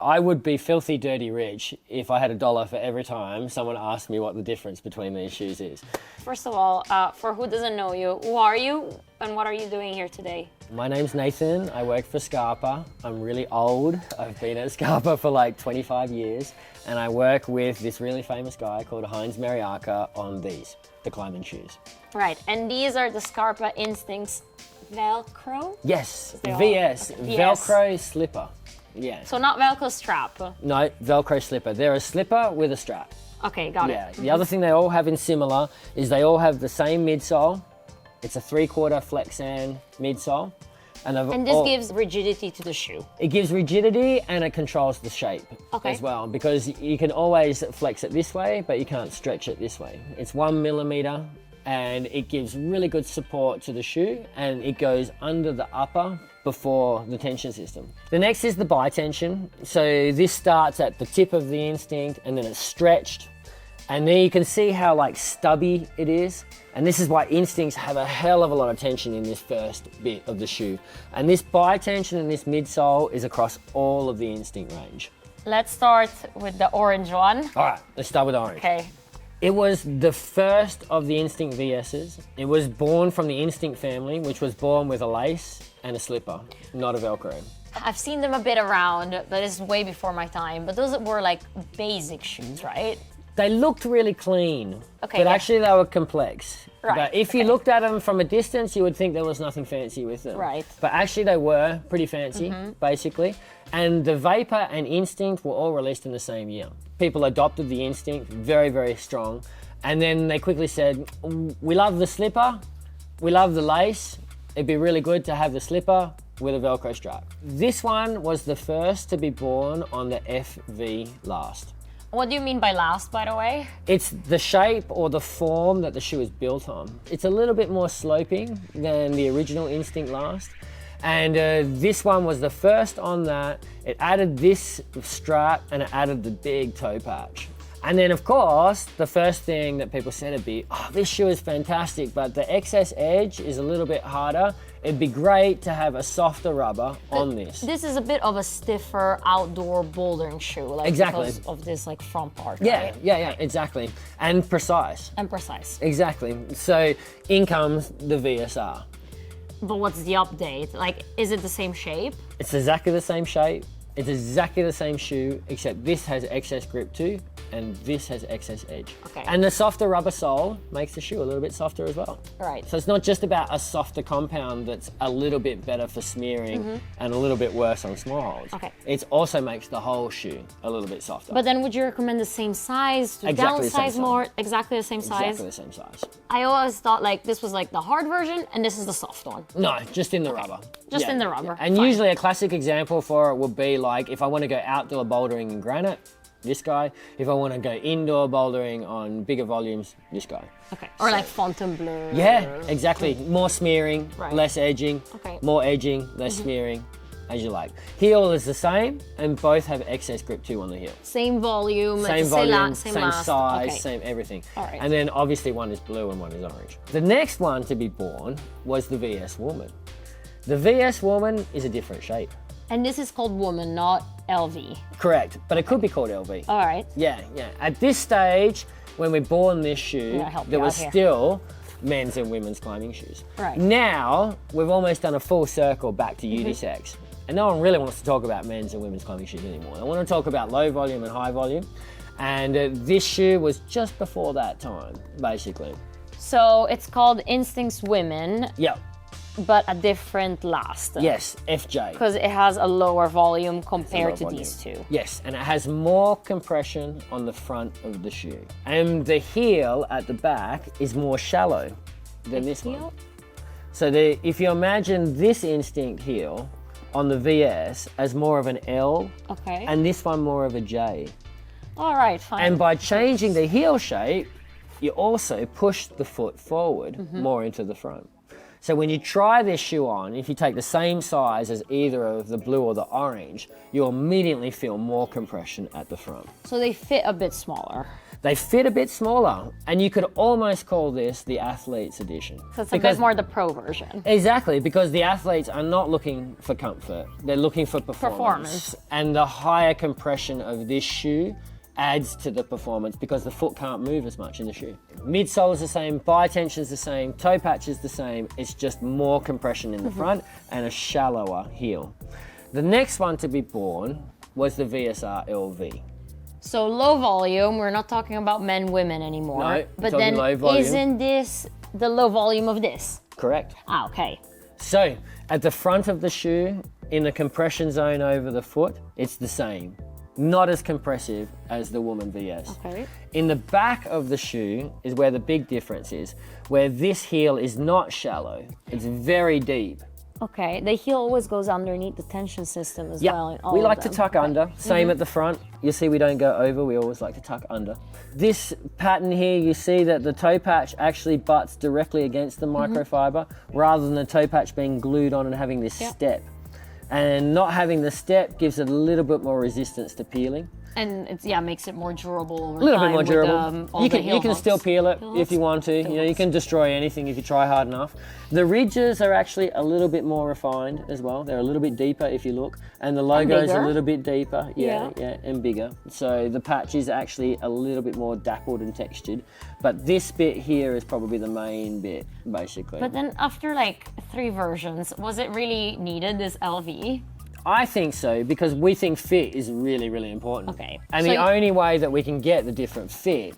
I would be filthy dirty rich if I had $1 for every time someone asked me what the difference between these shoes is. First of all, for who doesn't know you, who are you and what are you doing here today? My name's Nathan, I work for Scarpa. I'm really old. I've been at Scarpa for like 25 years and I work with this really famous guy called Heinz Mariaka on these, the climbing shoes. Right, and these are the Scarpa Instincts Velcro? Yes, VS. Velcro slipper. Yeah. So not Velcro strap? No, Velcro slipper. They're a slipper with a strap. Okay, got it. Yeah, the other thing they all have in similar is they all have the same midsole. It's a 3/4 Flexan midsole. And this gives rigidity to the shoe. It gives rigidity and it controls the shape as well, because you can always flex it this way, but you can't stretch it this way. It's 1 millimeter and it gives really good support to the shoe and it goes under the upper before the tension system. The next is the bi-tension. So this starts at the tip of the Instinct and then it's stretched. And then you can see how like stubby it is. And this is why Instincts have a hell of a lot of tension in this first bit of the shoe. And this bi-tension and this midsole is across all of the Instinct range. Let's start with the orange one. All right, let's start with orange. Okay. It was the first of the Instinct VS's. It was born from the Instinct family, which was born with a lace and a slipper, not a Velcro. I've seen them a bit around, but it's way before my time. But those were like basic shoes, right? They looked really clean, okay, but actually they were complex. Right. But if you looked at them from a distance, you would think there was nothing fancy with them. Right. But actually they were pretty fancy, basically. And the Vapor and Instinct were all released in the same year. People adopted the Instinct, very, very strong. And then they quickly said, we love the slipper, we love the lace. It'd be really good to have the slipper with a Velcro strap. This one was the first to be born on the FV Last. What do you mean by last, by the way? It's the shape or the form that the shoe is built on. It's a little bit more sloping than the original Instinct Last. And this one was the first on that. It added this strap and it added the big toe patch. And then of course, the first thing that people said would be, oh, this shoe is fantastic, but the excess edge is a little bit harder. It'd be great to have a softer rubber on this. This is a bit of a stiffer outdoor bouldering shoe, like exactly. Because of this like front part. Yeah, right? yeah, exactly. And precise. And precise. Exactly. So in comes the VSR. But what's the update? Like, is it the same shape? It's exactly the same shape. It's exactly the same shoe, except this has excess grip too, and this has excess edge. Okay. And the softer rubber sole makes the shoe a little bit softer as well. Right. So it's not just about a softer compound that's a little bit better for smearing and a little bit worse on small holes. Okay. It also makes the whole shoe a little bit softer. But then would you recommend the same size? To Exactly the same downsize size. more? Exactly the same size? Exactly the same size. I always thought like this was like the hard version and this is the soft one. No, just in the rubber. Just in the rubber. And Fine. usually a classic example for it would be like if I want to go outdoor bouldering in granite, this guy. If I want to go indoor bouldering on bigger volumes, this guy. Okay. Or like Fontainebleau. Yeah, exactly. More smearing, Right. less edging. Okay. More edging, less smearing, as you like. Heel is the same, and both have excess grip too on the heel. Same volume. Same it's volume, same same last. size, Okay. same everything. All right. And then obviously one is blue and one is orange. The next one to be born was the VS Woman. The VS Woman is a different shape. And this is called Woman, not LV. Correct, but it could be called LV. All right. Yeah. At this stage, when we born this shoe, gonna help there you was out here. still men's and women's climbing shoes. Right. Now, we've almost done a full circle back to unisex. And no one really wants to talk about men's and women's climbing shoes anymore. They want to talk about low volume and high volume. And this shoe was just before that time, basically. So it's called Instincts Women, Yep. but a different last. Yes, FJ. Because it has a lower volume compared to Lower these two. volume. Yes, and it has more compression on the front of the shoe. And the heel at the back is more shallow than this one. Heel? So if you imagine this Instinct heel on the VS as more of an L, Okay. and this one more of a J. All right, fine. And by changing the heel shape, you also push the foot forward more into the front. So when you try this shoe on, if you take the same size as either of the blue or the orange, you'll immediately feel more compression at the front. So they fit a bit smaller. They fit a bit smaller, and you could almost call this the athlete's edition. So it's a bit more the pro version. Exactly, because the athletes are not looking for comfort, they're looking for performance. And the higher compression of this shoe adds to the performance because the foot can't move as much in the shoe. Midsole is the same, bi tension is the same, toe patch is the same, it's just more compression in the front and a shallower heel. The next one to be born was the VSR LV. So low volume, we're not talking about men, women anymore. No, but talking then low volume. isn't this the low volume of this? Correct. Ah, okay. So at the front of the shoe, in the compression zone over the foot, it's the same. Not as compressive as the Woman VS. Okay. In the back of the shoe is where the big difference is, where this heel is not shallow, it's very deep. Okay, the heel always goes underneath the tension system as well. In all we of like to them. tuck under, same at the front. You see we don't go over, we always like to tuck under. This pattern here, you see that the toe patch actually butts directly against the microfiber rather than the toe patch being glued on and having this step. And not having the step gives it a little bit more resistance to peeling. And it's makes it more durable over A little time bit more durable. with, You can still peel it if you want to. You know, you can destroy anything if you try hard enough. The ridges are actually a little bit more refined as well. They're a little bit deeper if you look, and the logo's a little bit deeper. Yeah, and bigger. So the patch is actually a little bit more dappled and textured. But this bit here is probably the main bit, basically. But then after like 3 versions, was it really needed, this LV? I think so, because we think fit is really, really important. Okay. And So the only way that we can get the different fit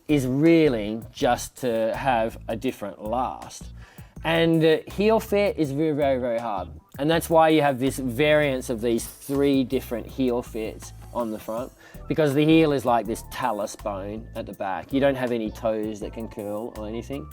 is really just to have a different last. And heel fit is very, very, very hard. And that's why you have this variance of these 3 different heel fits on the front, because the heel is like this talus bone at the back. You don't have any toes that can curl or anything.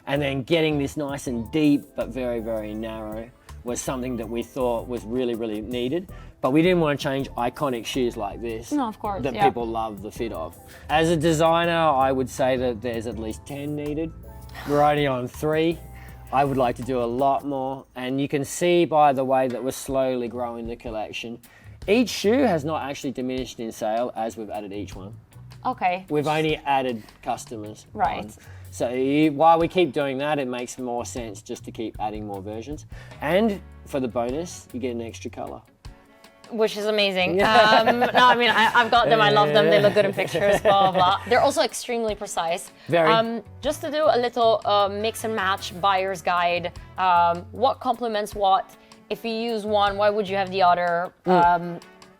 And then getting this nice and deep, but very, very narrow was something that we thought was really, really needed. But we didn't want to change iconic shoes like this. No, of course, that people love the fit of. As a designer, I would say that there's at least 10 needed. We're only on 3. I would like to do a lot more. And you can see by the way that we're slowly growing the collection. Each shoe has not actually diminished in sale as we've added each one. Okay. We've only added customers. Right. on. So while we keep doing that, it makes more sense just to keep adding more versions. And for the bonus, you get an extra color. Which is amazing. No, I mean, I've got them, I love them, they look good in pictures, blah, blah, blah. They're also extremely precise. Very. Just to do a little mix and match buyer's guide, what complements what? If you use one, why would you have the other?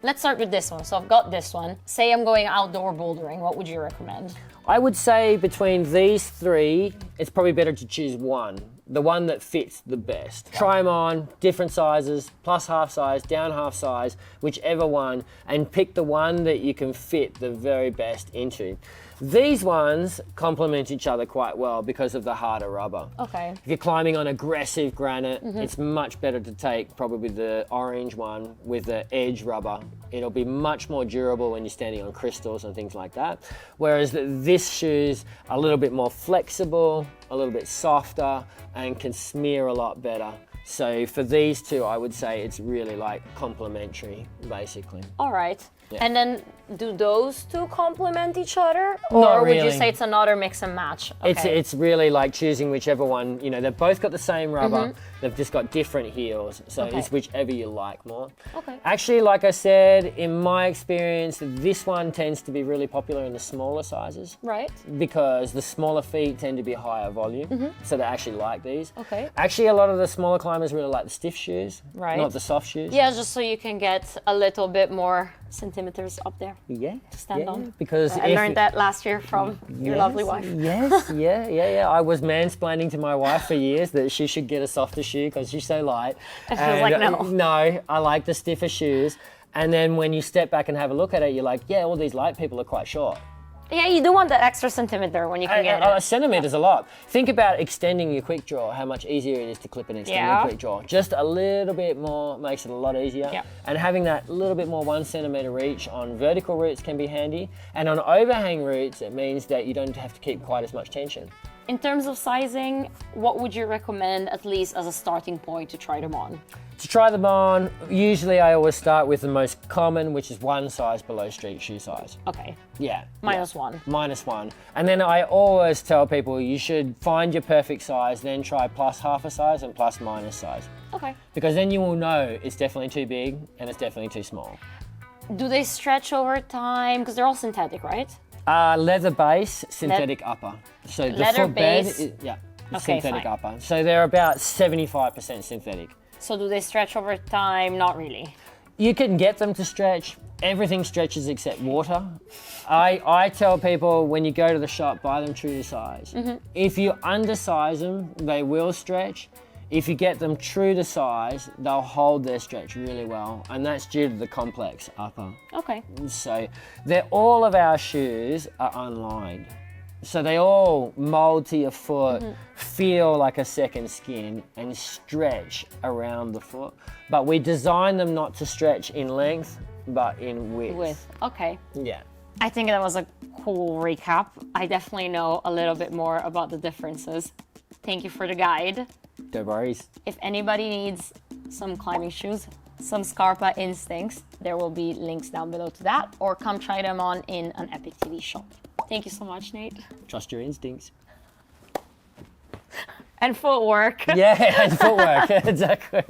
Let's start with this one. So I've got this one. Say I'm going outdoor bouldering, what would you recommend? I would say between these 3, it's probably better to choose one. The one that fits the best. Try them on, different sizes, plus half size, down half size, whichever one, and pick the one that you can fit the very best into. These ones complement each other quite well because of the harder rubber. Okay. If you're climbing on aggressive granite, it's much better to take probably the orange one with the edge rubber. It'll be much more durable when you're standing on crystals and things like that. Whereas this shoe's a little bit more flexible, a little bit softer, and can smear a lot better. So for these 2, I would say it's really like complementary, basically. All right. Yeah. And then do those 2 complement each other? Not Or would you really. say it's another mix and match? Okay. It's really like choosing whichever one, you know, they've both got the same rubber, they've just got different heels, so it's whichever you like more. Okay. Actually, like I said, in my experience, this one tends to be really popular in the smaller sizes. Right. Because the smaller feet tend to be higher volume, so they actually like these. Okay. Actually, a lot of the smaller climbers really like the stiff shoes, Right. not the soft shoes. Yeah, just so you can get a little bit more centimeters up there. Yeah. Stand on. Because I learned that last year from your lovely wife. Yes, yeah. I was mansplaining to my wife for years that she should get a softer shoe because she's so light. And she was like, no. No, I like the stiffer shoes. And then when you step back and have a look at it, you're like, yeah, all these light people are quite short. Yeah, you do want that extra centimeter when you can get A it. centimetre's a lot. Think about extending your quick draw, how much easier it is to clip and extend your quick draw. Just a little bit more makes it a lot easier. Yeah. And having that little bit more 1 centimeter reach on vertical routes can be handy. And on overhang routes, it means that you don't have to keep quite as much tension. In terms of sizing, what would you recommend, at least as a starting point, to try them on? To try them on, usually I always start with the most common, which is one size below street shoe size. Okay. Yeah. -1. -1. And then I always tell people you should find your perfect size, then try plus half a size and plus minus size. Okay. Because then you will know it's definitely too big and it's definitely too small. Do they stretch over time? Because they're all synthetic, right? Leather base, synthetic upper. So the Leather footbed base? Okay, synthetic fine. upper. So they're about 75% synthetic. So do they stretch over time? Not really. You can get them to stretch. Everything stretches except water. I tell people when you go to the shop, buy them true to size. If you undersize them, they will stretch. If you get them true to size, they'll hold their stretch really well, and that's due to the complex upper. Okay. So all of our shoes are unlined. So they all mold to your foot, feel like a second skin, and stretch around the foot. But we design them not to stretch in length, but in width. Okay. Yeah. I think that was a cool recap. I definitely know a little bit more about the differences. Thank you for the guide. No worries. If anybody needs some climbing shoes, some Scarpa Instincts, there will be links down below to that, or come try them on in an Epic TV shop. Thank you so much, Nate. Trust your instincts. And footwork. Yeah, and footwork, exactly.